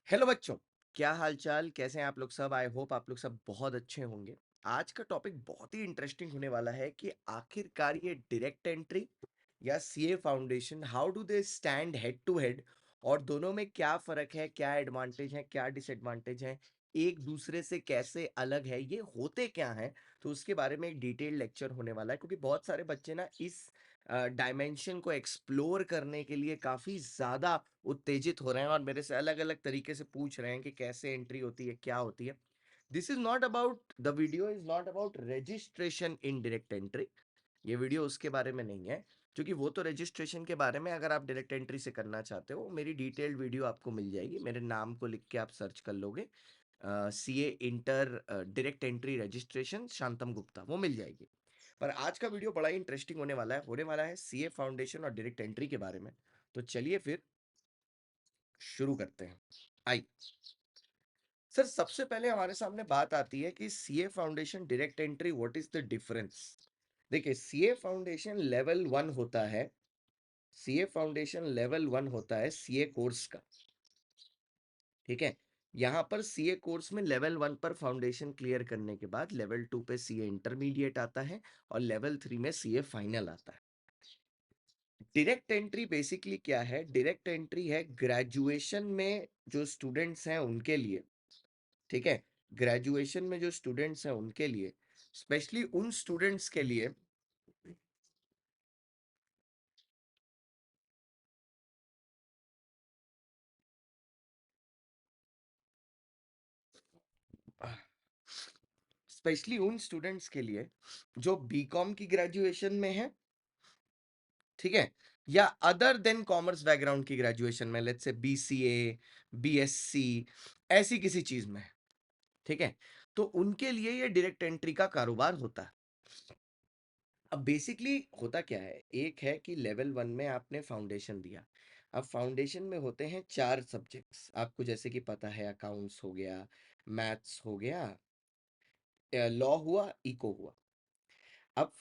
Hello बच्चों, क्या हालचाल? कैसे हैं आप लोग सब? आई होप आप लोग सब बहुत अच्छे होंगे। आज का टॉपिक बहुत ही इंटरेस्टिंग होने वाला है कि आखिरकार ये डायरेक्ट एंट्री या CA foundation how do they stand head to head, और दोनों में क्या फर्क है, क्या एडवांटेज है, क्या डिसएडवांटेज है, एक दूसरे से कैसे अलग है, ये होते क्या हैं। तो उसके बारे में एक डिटेल्ड लेक्चर होने वाला है, क्योंकि बहुत सारे बच्चे ना इस डायमेंशन को एक्सप्लोर करने के लिए काफी ज्यादा उत्तेजित हो रहे हैं और मेरे से अलग अलग तरीके से पूछ रहे हैं कि कैसे एंट्री होती है, क्या होती है। This is not about the video is not about registration in direct entry. ये वीडियो उसके बारे में नहीं है, क्योंकि वो तो रजिस्ट्रेशन के बारे में, अगर आप डायरेक्ट एंट्री से करना चाहते हो मेरी डिटेल्ड वीडियो आपको मिल जाएगी। मेरे नाम को लिख के आप सर्च कर लोगे, CA inter direct entry registration Shantam Gupta, वो मिल जाएगी। पर आज का वीडियो बड़ा ही इंटरेस्टिंग होने वाला है सीए फाउंडेशन और डायरेक्ट एंट्री के बारे में। तो चलिए फिर शुरू करते हैं। आई सर, सबसे पहले हमारे सामने बात आती है कि CA foundation direct entry, what is the difference. देखिए, सीए फाउंडेशन लेवल 1 होता है। सीए फाउंडेशन लेवल 1 होता है सीए कोर्स का। ठीक है, यहाँ पर सीए कोर्स में लेवल 1 पर फाउंडेशन क्लियर करने के बाद लेवल 2 पे सीए इंटरमीडिएट आता है और लेवल 3 में सीए फाइनल आता है। डायरेक्ट एंट्री बेसिकली क्या है? डायरेक्ट एंट्री है ग्रेजुएशन में जो स्टूडेंट्स हैं उनके लिए। ठीक है, ग्रेजुएशन में जो स्टूडेंट्स हैं उनके लिए, स्पेशली उन स्टूडेंट्स के लिए स्पेशली उन स्टूडेंट्स के लिए जो बीकॉम की ग्रेजुएशन में है, ठीक है, या अदर देन कॉमर्स बैकग्राउंड की ग्रेजुएशन में, लेट्स से बीसीए, बीएससी, ऐसी किसी चीज में है। ठीक है, तो उनके लिए ये डायरेक्ट एंट्री का कारोबार होता है। अब बेसिकली होता क्या है, एक है कि लेवल 1 में आपने फाउंडेशन दिया। अब फाउंडेशन में होते हैं 4 सब्जेक्ट्स, आपको जैसे कि पता है, अकाउंट्स हो गया, मैथ्स हो गया, लॉ हुआ, इको हुआ। अब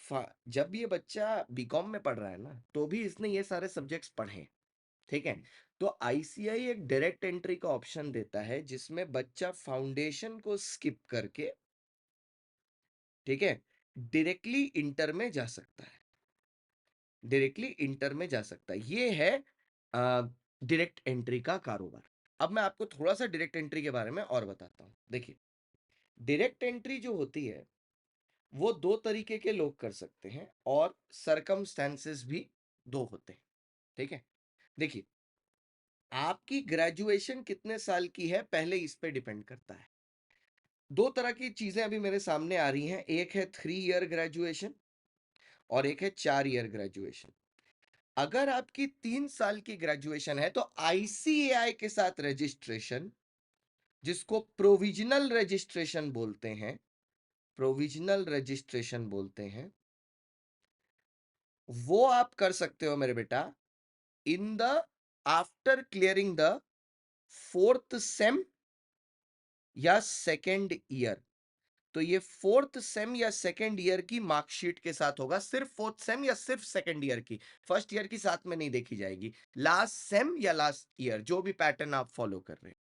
जब ये बच्चा बीकॉम में पढ़ रहा है ना, तो भी इसने ये सारे सब्जेक्ट्स पढ़े। ठीक है, तो आईसीआई एक डायरेक्ट एंट्री का ऑप्शन देता है जिसमें बच्चा फाउंडेशन को स्किप करके, ठीक है, डायरेक्टली इंटर में जा सकता है। डायरेक्टली इंटर में जा सकता है, ये है डायरेक्ट एंट्री का कारोबार। अब मैं आपको थोड़ा सा डायरेक्ट एंट्री के बारे में और बताता हूं। देखिए, डायरेक्ट एंट्री जो होती है वो दो तरीके के लोग कर सकते हैं और सरकमस्टेंसेस भी दो होते हैं। ठीक है, देखिए, आपकी ग्रेजुएशन कितने साल की है पहले इस पे डिपेंड करता है। दो तरह की चीजें अभी मेरे सामने आ रही हैं, एक है 3 ईयर ग्रेजुएशन और एक है 4 ईयर ग्रेजुएशन। अगर आपकी 3 साल की ग्रेजुएशन है तो आईसीएआई के साथ रजिस्ट्रेशन, जिसको प्रोविजनल रजिस्ट्रेशन बोलते हैं, प्रोविजनल रजिस्ट्रेशन बोलते हैं, वो आप कर सकते हो मेरे बेटा in the after clearing the 4th same या सेकेंड ईयर। तो ये 4th सेम या सेकेंड ईयर की मार्कशीट के साथ होगा, सिर्फ 4th सेम या सिर्फ सेकेंड ईयर की, फर्स्ट ईयर की साथ में नहीं देखी जाएगी। लास्ट सेम या लास्ट ईयर, जो भी पैटर्न आप फॉलो कर रहे हैं।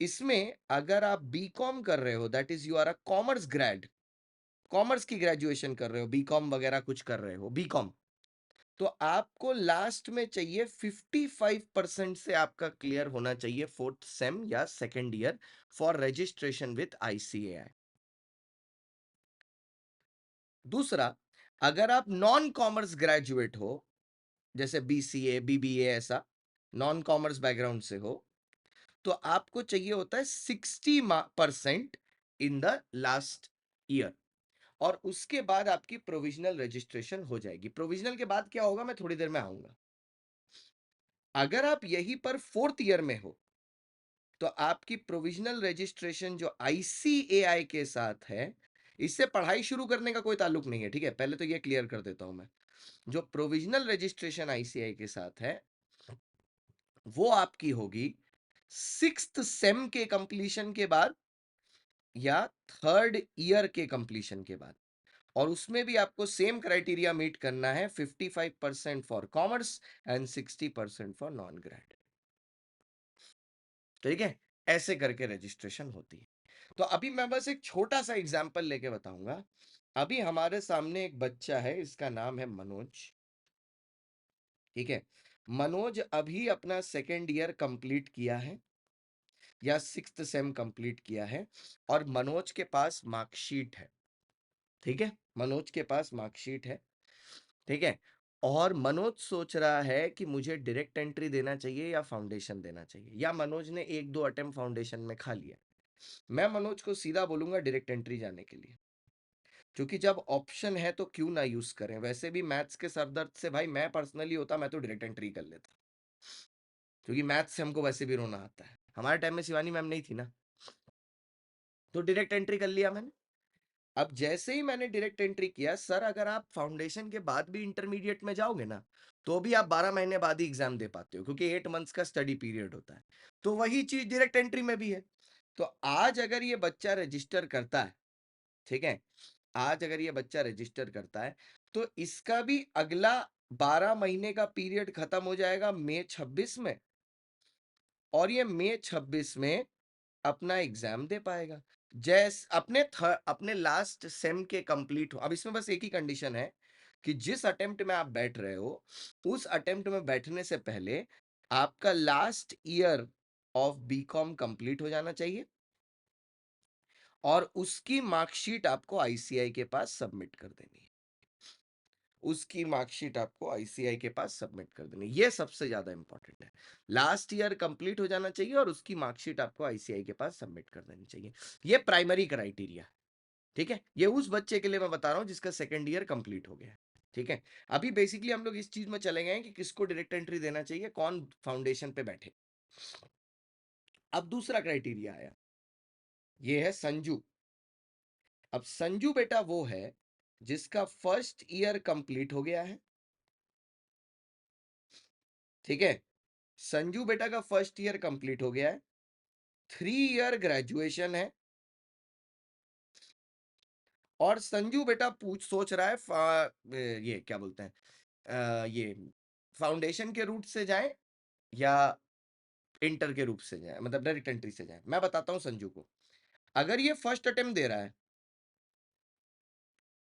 इसमें अगर आप बीकॉम कर रहे हो, that is you are a commerce grade, commerce की ग्रेजुएशन कर रहे हो, बीकॉम वगैरह कुछ कर रहे हो, बीकॉम, तो आपको लास्ट में चाहिए 55% से आपका क्लियर होना चाहिए 4th सेम या second year for registration with ICAI. दूसरा, अगर आप नॉन कॉमर्स ग्रेजुएट हो, जैसे बीसीए, बीबीए, ऐसा नॉन कॉमर्स बैकग्राउंड से हो, तो आपको चाहिए होता है 60% इन द लास्ट ईयर, और उसके बाद आपकी प्रोविजनल रजिस्ट्रेशन हो जाएगी। प्रोविजनल के बाद क्या होगा, मैं थोड़ी देर में आऊंगा। अगर आप यहीं पर 4th ईयर में हो तो आपकी प्रोविजनल रजिस्ट्रेशन जो आईसीएआई के साथ है, इससे पढ़ाई शुरू करने का कोई ताल्लुक नहीं है। ठीक है, पहले तो ये क्लियर कर देता हूं मैं। जो प्रोविजनल रजिस्ट्रेशन आईसीआई के साथ है वो आपकी होगी 6th सेम के कंप्लीशन के बाद या 3rd ईयर के कंप्लीशन के बाद, और उसमें भी आपको सेम क्राइटेरिया मीट करना है, 55% for commerce and 60% for non grade. ठीक है, ऐसे करके रजिस्ट्रेशन होती है। तो अभी मैं बस एक छोटा सा एग्जांपल लेके बताऊंगा। अभी हमारे सामने एक बच्चा है, इसका नाम है मनोज। ठीक है, मनोज अभी अपना सेकेंड ईयर कंप्लीट किया है या सिक्स्थ सेम कंप्लीट किया है, और मनोज के पास मार्कशीट है। ठीक है, मनोज के पास मार्कशीट है। ठीक है, और मनोज सोच रहा है कि मुझे डायरेक्ट एंट्री देना चाहिए या फाउंडेशन देना चाहिए, या मनोज ने एक दो अटेम्प्ट फाउंडेशन में खा लिया। मैं मनोज को सीधा बोलूंगा डायरेक्ट एंट्री जाने के लिए, क्योंकि जब ऑप्शन है तो क्यों ना यूज करें। वैसे भी मैथ्स के सरदर्द से भाई मैं पर्सनली होता, मैं तो डायरेक्ट एंट्री कर लेता, क्योंकि मैथ्स से हमको वैसे भी रोना आता है। हमारे टाइम में शिवानी मैम नहीं थी ना, तो डायरेक्ट एंट्री कर लिया मैंने। अब जैसे ही मैंने डायरेक्ट एंट्री किया, सर अगर आप फाउंडेशन के बाद भी इंटरमीडिएट में जाओगे ना, तो भी आप 12 महीने बाद ही एग्जाम दे पाते हो, क्योंकि 8 मंथ्स का स्टडी पीरियड होता है। तो वही चीज डायरेक्ट एंट्री में भी है। तो आज अगर ये बच्चा रजिस्टर करता है, ठीक है, आज अगर ये बच्चा रजिस्टर करता है, तो इसका भी अगला 12 महीने का पीरियड खत्म हो जाएगा मई 26 में, और ये मई 26 में अपना एग्जाम दे पाएगा। अपने लास्ट सेम के कंप्लीट हो। अब इसमें बस एक ही कंडीशन है कि जिस अटेम्प्ट में आप बैठ रहे हो, उस अटेम्प्ट में बैठने से पहले आपका last year of BCom complete हो जाना चाहिए, और उसकी मार्कशीट आपको आईसीआई के पास सबमिट कर देनी है। उसकी मार्कशीट आपको आईसीआई के पास सबमिट कर देनी, ये सबसे ज्यादा इंपॉर्टेंट है। लास्ट ईयर कंप्लीट हो जाना चाहिए और उसकी मार्कशीट आपको आईसीआई के पास सबमिट कर देनी चाहिए। ये प्राइमरी क्राइटेरिया। ठीक है, ये उस बच्चे के लिए मैं बता रहा हूं जिसका सेकंड ईयर कंप्लीट हो गया है। ठीक है, अभी बेसिकली हम लोग इस चीज में चले गए हैं कि किसको डायरेक्ट एंट्री देना चाहिए, कौन फाउंडेशन पे बैठे। अब दूसरा क्राइटेरिया आया, ये है संजू। अब संजू बेटा वो है जिसका फर्स्ट ईयर कंप्लीट हो गया है। ठीक है, संजू बेटा का फर्स्ट ईयर कंप्लीट हो गया है, 3 ईयर ग्रेजुएशन है, और संजू बेटा सोच रहा है ये क्या बोलते हैं, ये फाउंडेशन के रूट से जाए या इंटर के रूप से जाए, मतलब डायरेक्ट एंट्री से जाए। मैं बताता हूं संजू को, अगर ये फर्स्ट अटेम्प्ट दे रहा है,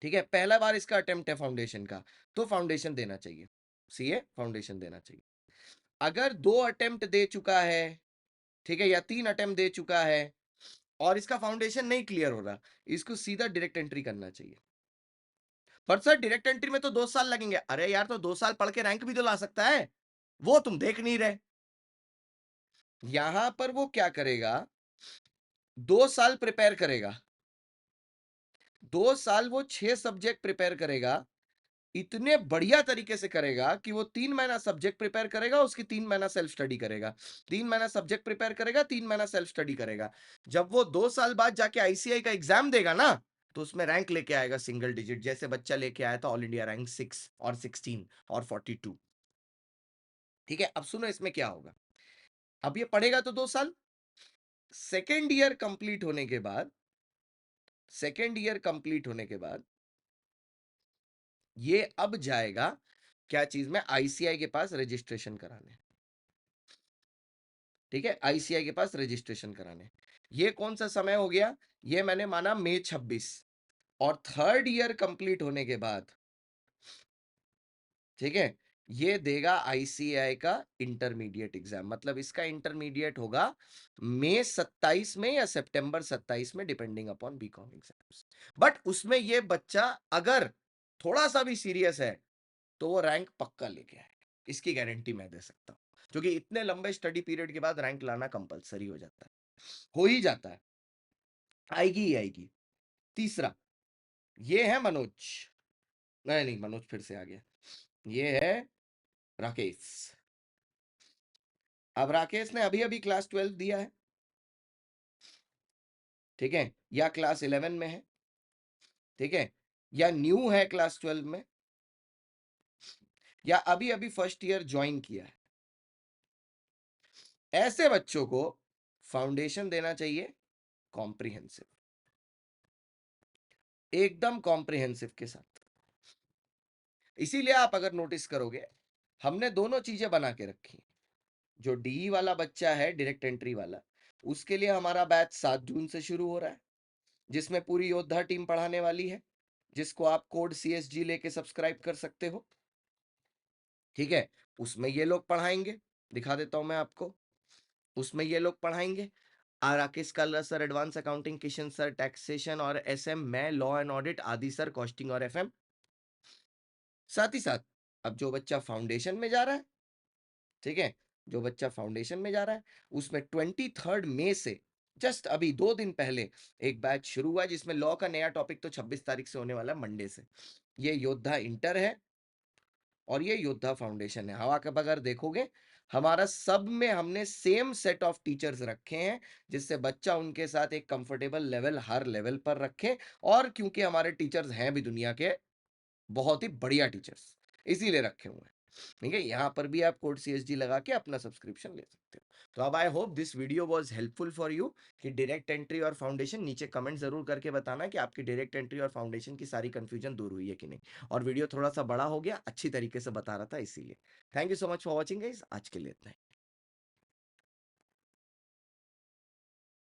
ठीक है, पहला बार इसका अटेम्प्ट है फाउंडेशन का, तो फाउंडेशन देना चाहिए, सीए फाउंडेशन देना चाहिए। अगर 2 अटेम्प्ट दे चुका है, ठीक है, या 3 अटेम्प्ट दे चुका है और इसका फाउंडेशन नहीं क्लियर हो रहा, इसको सीधा डायरेक्ट एंट्री करना चाहिए। पर सर डायरेक्ट एंट्री में तो 2 साल लगेंगे। अरे यार, तो 2 साल पढ़ के रैंक भी तो ला सकता है, वो तुम देख नहीं रहे। यहां पर वो क्या करेगा, 2 साल प्रिपेयर करेगा, 2 साल वो 6 सब्जेक्ट प्रिपेयर करेगा, इतने बढ़िया तरीके से करेगा कि वो 3 महीना सब्जेक्ट प्रिपेयर करेगा, उसकी 3 महीना सेल्फ स्टडी करेगा, 3 महीना सब्जेक्ट प्रिपेयर करेगा, 3 महीना सेल्फ स्टडी करेगा। जब वो 2 साल बाद जाके आईसीआई का एग्जाम देगा ना, तो उसमें रैंक लेके आएगा सिंगल डिजिट, जैसे बच्चा लेके आया था ऑल इंडिया रैंक 6 और 16 और 42। ठीक है, अब सुनो इसमें क्या होगा। अब ये पढ़ेगा तो 2 साल, सेकेंड ईयर कंप्लीट होने के बाद, सेकेंड ईयर कंप्लीट होने के बाद ये अब जाएगा क्या चीज में, आईसीआई के पास रजिस्ट्रेशन कराने। ठीक है, आईसीआई के पास रजिस्ट्रेशन कराने। ये कौन सा समय हो गया, ये मैंने माना मई 26, और थर्ड ईयर कंप्लीट होने के बाद, ठीक है, ये देगा आईसीआई का इंटरमीडिएट एग्जाम। मतलब इसका इंटरमीडिएट होगा मई 27 में या सितंबर 27 में, depending upon BCom exams. But उसमें ये बच्चा अगर थोड़ा सा भी सीरियस है तो वो रैंक पक्का लेके आएगा, इसकी गारंटी मैं दे सकता हूं, क्योंकि इतने लंबे स्टडी पीरियड के बाद रैंक लाना कंपलसरी हो जाता है, हो ही जाता है, आएगी ही आएगी। तीसरा, ये है मनोज, नहीं नहीं मनोज फिर से आ गया, ये है राकेश। अब राकेश ने अभी अभी क्लास 12 दिया है, ठीक है, या क्लास 11 में है, ठीक है, या न्यू है क्लास 12 में, या अभी अभी फर्स्ट ईयर ज्वाइन किया है। ऐसे बच्चों को फाउंडेशन देना चाहिए कॉम्प्रिहेंसिव, एकदम कॉम्प्रिहेंसिव के साथ। इसीलिए आप अगर नोटिस करोगे, हमने दोनों चीजें बना के रखी। जो डीई वाला बच्चा है डायरेक्ट एंट्री वाला, उसके लिए हमारा बैच 7 जून से शुरू हो रहा है, जिसमें पूरी योद्धा टीम पढ़ाने वाली है, जिसको आप कोड CSG लेके सब्सक्राइब कर सकते हो। ठीक है, उसमें ये लोग पढ़ाएंगे, दिखा देता हूं मैं आपको। उसमें ये लोग पढ़ाएंगे राकेश काला sir advance accounting, Kishan sir taxation और SM, मैं लॉ एंड ऑडिट, आदि सर कॉस्टिंग और FM। साथ ही साथ अब जो बच्चा फाउंडेशन में जा रहा है, ठीक है, जो बच्चा फाउंडेशन में जा रहा है, उसमें 23 मई से जस्ट अभी 2 दिन पहले एक बैच शुरू हुआ, जिसमें लॉ का नया टॉपिक तो 26 तारीख से होने वाला है, मंडे से। ये योद्धा इंटर है और ये योद्धा फाउंडेशन है। हवा का अगर देखोगे, हमारा सब में हमने सेम सेट ऑफ टीचर्स रखे हैं, जिससे बच्चा उनके साथ एक कंफर्टेबल लेवल हर लेवल पर रखे। और क्योंकि हमारे टीचर्स हैं भी दुनिया के बहुत ही बढ़िया टीचर्स, इसीलिए रखे हुए हैं। ठीक है, यहाँ पर भी आप कोड CSG लगा के अपना सब्सक्रिप्शन ले सकते हो। तो अब I hope this video was helpful for you कि डायरेक्ट एंट्री और फाउंडेशन। नीचे कमेंट जरूर करके बताना कि आपकी डायरेक्ट एंट्री और फाउंडेशन की सारी कंफ्यूजन दूर हुई है कि नहीं। और वीडियो थोड़ा सा बड़ा हो गया, अच्छी तरीके से बता रहा था इसीलिए। Thank you so much for watching guys, आज के लिए इतना ही।